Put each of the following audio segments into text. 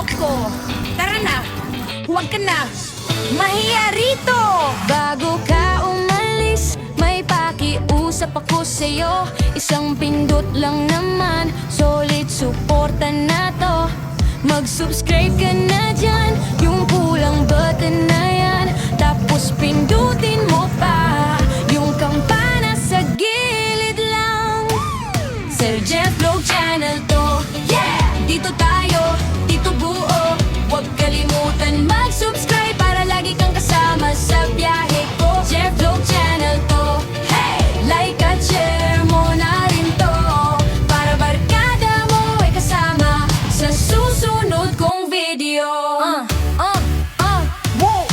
vlog ko. Tara na, huwag ka na mahiya rito. Bago ka umalis, may pakiusap ako sa'yo. Isang pindot lang naman, solid suporta na to. Mag-subscribe ka na dyan, yung pulang button na yan. Tapos pindutin mo pa yung kampana sa gilid lang. Sir Jeff Vlog Channel to, yeah! Dito tayo, dito buo. Huwag kalimutan mag-subscribe para lagi kang kasama sa biyahe ko. Jeff Vlog Channel to, hey! Like at share mo na rin to, para barkada mo ay kasama sa susunod kong video. Wow!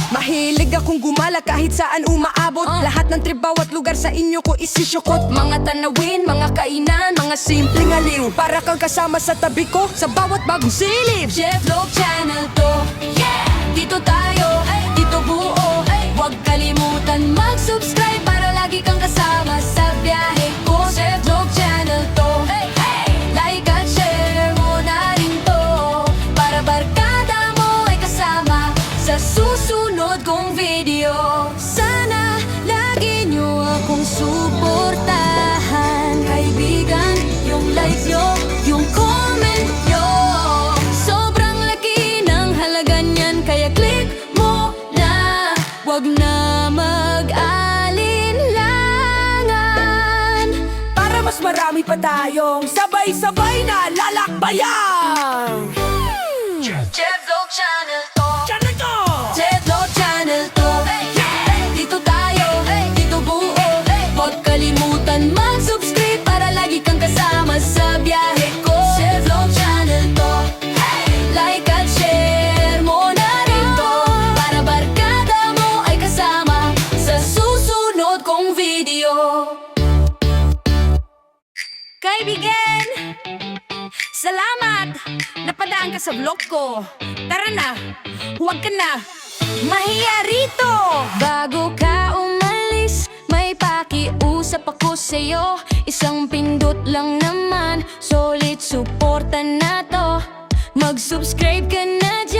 Mahilig akong gumala kahit saan umaabot. Lahat ng trip bawat lugar sa inyo ko isisyukot. Mga tanawin, mga kainan, mga simpleng aliw, para kang kasama sa tabi ko sa bawat bagong silip. Jeff Vlog Channel to, yeah! Dito tayo, dito buo. Huwag kalimutan mag-subscribe para lagi kang kasama sa biyahe ko. Jeff Vlog Channel to, like at share mo na rin to, para barkada mo ay kasama sa susunod kong video. Sana lagi nyo akong suportahan, kaibigan. Yung like nyo, yung comment nyo, sobrang laki ng halaga niyan. Kaya click mo na, wag na mag-alinlangan. Para mas marami pa tayong sabay-sabay na lalakbayan. Jeff Vlog Channel to, Channel to! Jeff Vlog Channel to, dito tayo, dito buo. Huwag kalimutan mag-subscribe para lagi kang kasama sa biyahe ko. Jeff Vlog Channel to, like at share mo na rin to, para barkada mo ay kasama sa susunod kong video. Kaibigan, salamat! Napadaan ka sa vlog ko. Tara na, huwag ka na mahiya rito. Bago ka umalis, may pakiusap ako sa'yo. Isang pindot lang naman, solid suporta na to. Mag-subscribe ka na dyan.